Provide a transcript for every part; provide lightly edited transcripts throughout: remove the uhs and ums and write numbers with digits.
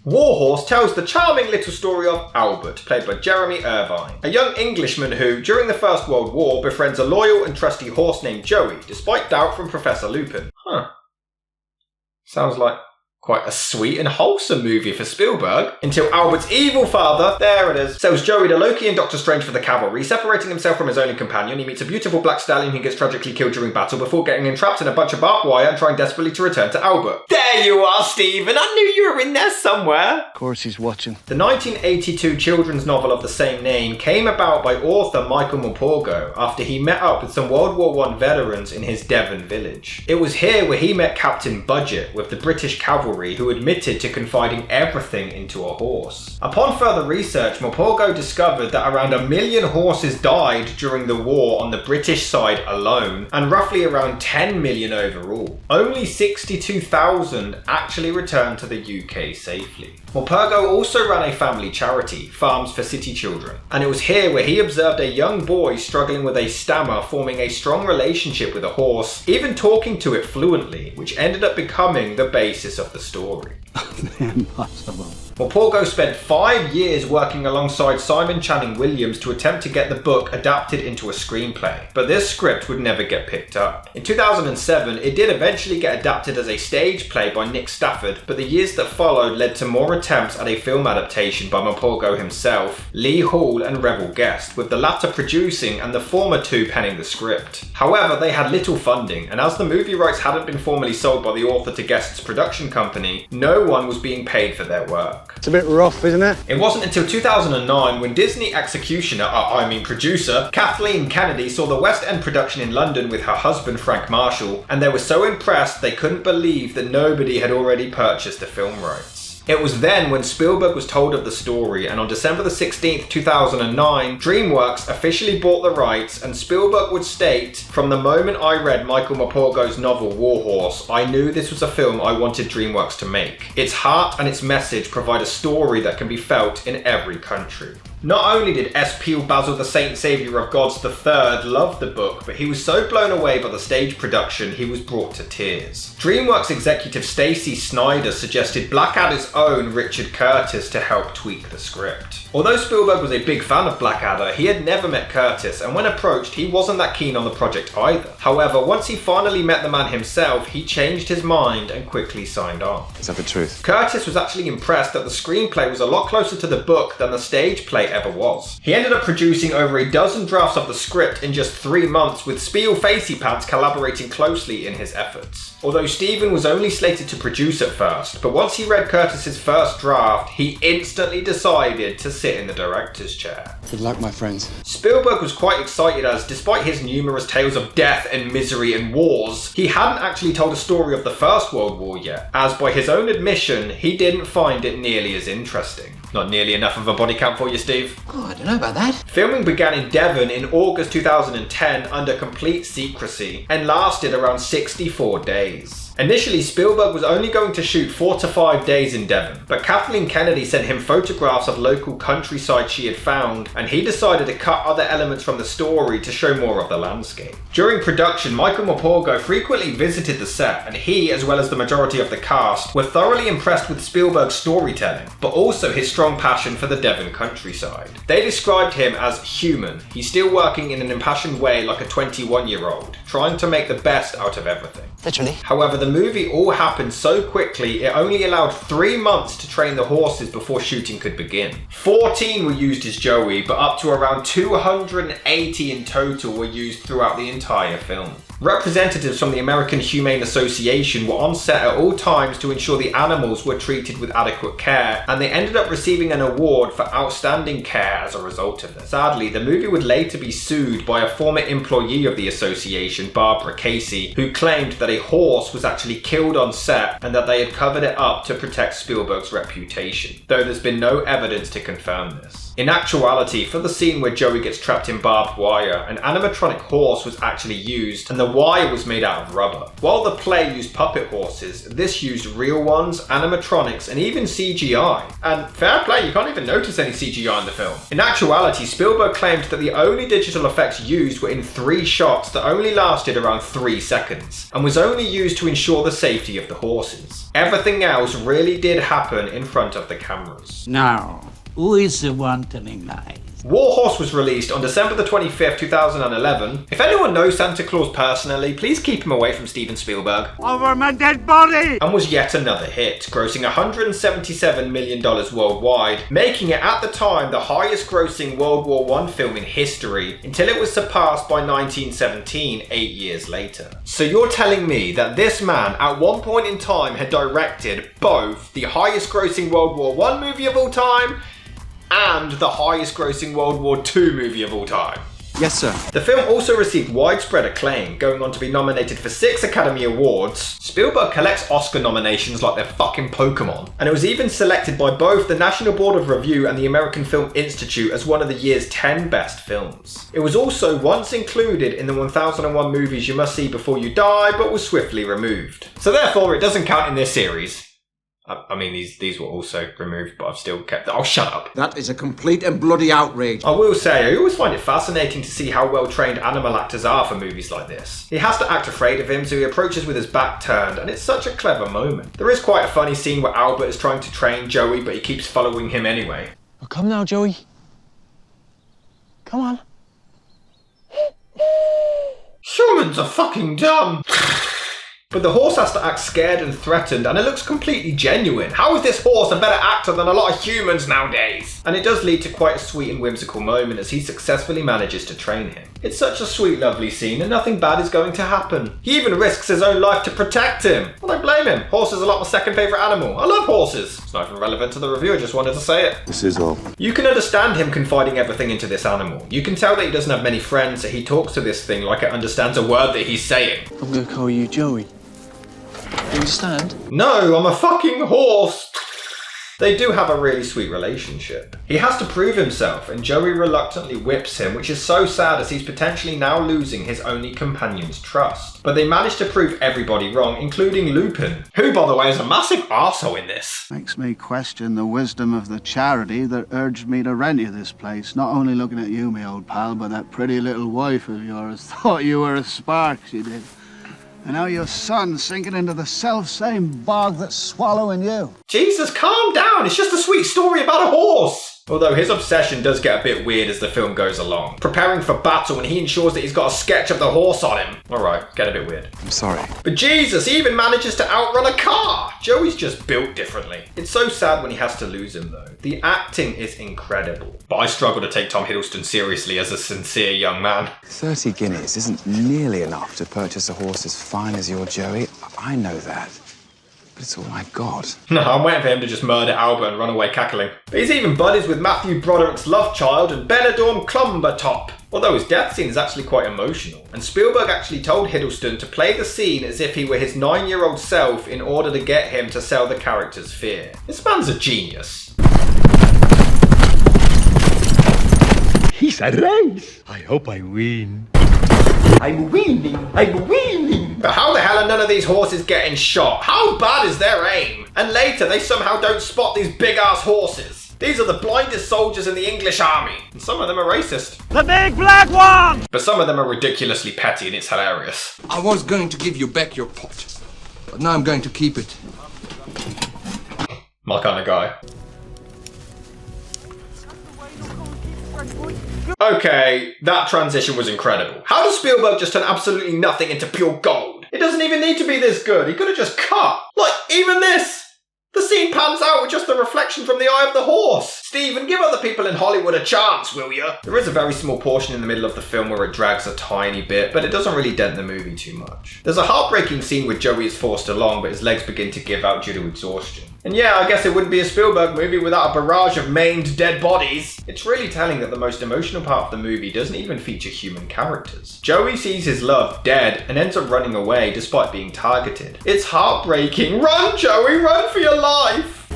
Warhorse tells the charming little story of Albert, played by Jeremy Irvine, a young Englishman who, during the First World War, befriends a loyal and trusty horse named Joey, despite doubt from Professor Lupin. Sounds like quite a sweet and wholesome movie for Spielberg, until Albert's evil father, there it is, sells Joey to Loki and Doctor Strange for the cavalry. Separating himself from his only companion, he meets a beautiful black stallion who gets tragically killed during battle before getting entrapped in a bunch of barbed wire and trying desperately to return to Albert. There you are, Stephen! I knew you were in there somewhere! Of course he's watching. The 1982 children's novel of the same name came about by author Michael Morpurgo after he met up with some World War I veterans in his Devon village. It was here where he met Captain Budget with the British cavalry, who admitted to confiding everything into a horse. Upon further research, Morpurgo discovered that around 1 million horses died during the war on the British side alone, and roughly around 10 million overall. Only 62,000 actually returned to the UK safely. Morpurgo also ran a family charity, Farms for City Children, and it was here where he observed a young boy struggling with a stammer forming a strong relationship with a horse, even talking to it fluently, which ended up becoming the basis of the story. Impossible. Morpurgo spent 5 years working alongside Simon Channing Williams to attempt to get the book adapted into a screenplay, but this script would never get picked up. In 2007, it did eventually get adapted as a stage play by Nick Stafford, but the years that followed led to more attempts at a film adaptation by Morpurgo himself, Lee Hall and Rebel Guest, with the latter producing and the former two penning the script. However, they had little funding, and as the movie rights hadn't been formally sold by the author to Guest's production company, no one was being paid for their work. It's a bit rough, isn't it? It wasn't until 2009 when Disney producer, Kathleen Kennedy saw the West End production in London with her husband Frank Marshall, and they were so impressed they couldn't believe that nobody had already purchased the film rights. It was then when Spielberg was told of the story, and on December the 16th, 2009, DreamWorks officially bought the rights, and Spielberg would state, "From the moment I read Michael Morpurgo's novel Warhorse, I knew this was a film I wanted DreamWorks to make. Its heart and its message provide a story that can be felt in every country." Not only did S. Peel Basil the Saint Saviour of Gods III love the book, but he was so blown away by the stage production he was brought to tears. DreamWorks executive Stacey Snider suggested Blackadder's own Richard Curtis to help tweak the script. Although Spielberg was a big fan of Blackadder, he had never met Curtis, and when approached, he wasn't that keen on the project either. However, once he finally met the man himself, he changed his mind and quickly signed on. Is that the truth? Curtis was actually impressed that the screenplay was a lot closer to the book than the stage play ever was. He ended up producing over a dozen drafts of the script in just 3 months, with Spiel Facey Pants collaborating closely in his efforts. Although Stephen was only slated to produce at first, but once he read Curtis's first draft, he instantly decided to sit in the director's chair. Good luck, my friends. Spielberg was quite excited as, despite his numerous tales of death and misery and wars, he hadn't actually told a story of the First World War yet, as by his own admission, he didn't find it nearly as interesting. Not nearly enough of a body count for you, Steve? Oh, I don't know about that. Filming began in Devon in August 2010 under complete secrecy and lasted around 64 days. Initially, Spielberg was only going to shoot 4 to 5 days in Devon, but Kathleen Kennedy sent him photographs of local countryside she had found, and he decided to cut other elements from the story to show more of the landscape. During production, Michael Morpurgo frequently visited the set, and he, as well as the majority of the cast, were thoroughly impressed with Spielberg's storytelling, but also his strong passion for the Devon countryside. They described him as human. He's still working in an impassioned way like a 21-year-old, trying to make the best out of everything. Literally. However, the movie all happened so quickly, it only allowed 3 months to train the horses before shooting could begin. 14 were used as Joey, but up to around 280 in total were used throughout the entire film. Representatives from the American Humane Association were on set at all times to ensure the animals were treated with adequate care, and they ended up receiving an award for outstanding care as a result of it. Sadly, the movie would later be sued by a former employee of the association, Barbara Casey, who claimed that a horse was actually killed on set and that they had covered it up to protect Spielberg's reputation, though there's been no evidence to confirm this. In actuality, for the scene where Joey gets trapped in barbed wire, an animatronic horse was actually used and the wire was made out of rubber. While the play used puppet horses, this used real ones, animatronics, and even CGI. And fair play, you can't even notice any CGI in the film. In actuality, Spielberg claimed that the only digital effects used were in 3 shots that only lasted around 3 seconds, and was only used to ensure the safety of the horses. Everything else really did happen in front of the cameras. Now, who is the one telling lies? Warhorse was released on December the 25th, 2011. If anyone knows Santa Claus personally, please keep him away from Steven Spielberg. Over my dead body! And was yet another hit, grossing $177 million worldwide, making it at the time the highest grossing World War I film in history, until it was surpassed by 1917, 8 years later. So you're telling me that this man at one point in time had directed both the highest grossing World War I movie of all time and the highest grossing World War II movie of all time? Yes, sir. The film also received widespread acclaim, going on to be nominated for 6 Academy Awards. Spielberg collects Oscar nominations like they're fucking Pokemon. And it was even selected by both the National Board of Review and the American Film Institute as one of the year's 10 best films. It was also once included in the 1001 movies you must see before you die, but was swiftly removed. So therefore it doesn't count in this series. I mean, these were also removed, but I've still kept them. Oh, shut up. That is a complete and bloody outrage. I will say, I always find it fascinating to see how well trained animal actors are for movies like this. He has to act afraid of him, so he approaches with his back turned, and it's such a clever moment. There is quite a funny scene where Albert is trying to train Joey, but he keeps following him anyway. Oh, come now, Joey. Come on. Humans are fucking dumb. But the horse has to act scared and threatened, and it looks completely genuine. How is this horse a better actor than a lot of humans nowadays? And it does lead to quite a sweet and whimsical moment as he successfully manages to train him. It's such a sweet, lovely scene, and nothing bad is going to happen. He even risks his own life to protect him. I don't blame him. Horses are like my second favourite animal. I love horses. It's not even relevant to the review, I just wanted to say it. This is all. You can understand him confiding everything into this animal. You can tell that he doesn't have many friends, so he talks to this thing like it understands a word that he's saying. I'm gonna call you Joey. You understand? No, I'm a fucking horse. They do have a really sweet relationship. He has to prove himself, and Joey reluctantly whips him, which is so sad as he's potentially now losing his only companion's trust. But they manage to prove everybody wrong, including Lupin, who, by the way, is a massive arsehole in this. Makes me question the wisdom of the charity that urged me to rent you this place. Not only looking at you, my old pal, but that pretty little wife of yours thought you were a spark, she did. And now your son's sinking into the self-same bog that's swallowing you. Jesus, calm down. It's just a sweet story about a horse. Although his obsession does get a bit weird as the film goes along. Preparing for battle, and he ensures that he's got a sketch of the horse on him. Alright, get a bit weird. I'm sorry. But Jesus, he even manages to outrun a car! Joey's just built differently. It's so sad when he has to lose him though. The acting is incredible. But I struggle to take Tom Hiddleston seriously as a sincere young man. 30 guineas isn't nearly enough to purchase a horse as fine as your Joey. I know that. But it's all I've got. No, I'm waiting for him to just murder Albert and run away cackling. But he's even buddies with Matthew Broderick's love child and Benidorm Clumbertop. Although his death scene is actually quite emotional. And Spielberg actually told Hiddleston to play the scene as if he were his 9-year-old self in order to get him to sell the character's fear. This man's a genius. He's a race. I hope I win. I'm winning. But how the hell are none of these horses getting shot? How bad is their aim? And later they somehow don't spot these big ass horses. These are the blindest soldiers in the English army. And some of them are racist. The big black one! But some of them are ridiculously petty and it's hilarious. I was going to give you back your pot, but now I'm going to keep it. My kind of guy. Okay, that transition was incredible. How does Spielberg just turn absolutely nothing into pure gold? It doesn't even need to be this good. He could have just cut. Like, even this. The scene pans out with just the reflection from the eye of the horse. Stephen, give other people in Hollywood a chance, will you? There is a very small portion in the middle of the film where it drags a tiny bit, but it doesn't really dent the movie too much. There's a heartbreaking scene where Joey is forced along, but his legs begin to give out due to exhaustion. And yeah, I guess it wouldn't be a Spielberg movie without a barrage of maimed dead bodies. It's really telling that the most emotional part of the movie doesn't even feature human characters. Joey sees his love dead and ends up running away despite being targeted. It's heartbreaking. Run, Joey, run for your life!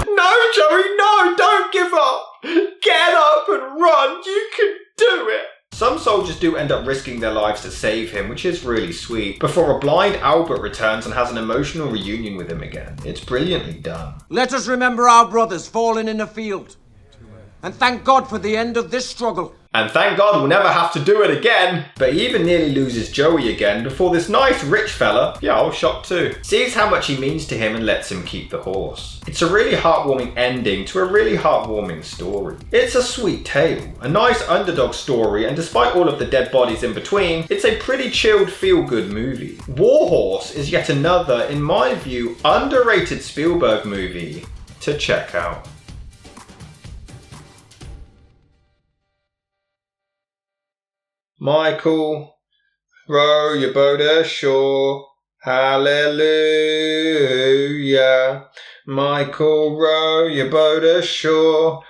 No! No, Joey, no, don't give up. Get up and run. You can do it. Some soldiers do end up risking their lives to save him, which is really sweet, before a blind Albert returns and has an emotional reunion with him again. It's brilliantly done. Let us remember our brothers fallen in the field, and thank God for the end of this struggle. And thank God we'll never have to do it again. But he even nearly loses Joey again before this nice rich fella, yeah, I was shocked too, sees how much he means to him and lets him keep the horse. It's a really heartwarming ending to a really heartwarming story. It's a sweet tale, a nice underdog story, and despite all of the dead bodies in between, it's a pretty chilled feel-good movie. Warhorse is yet another, in my view, underrated Spielberg movie to check out. Michael, row your boat ashore, hallelujah. Michael, row your boat ashore.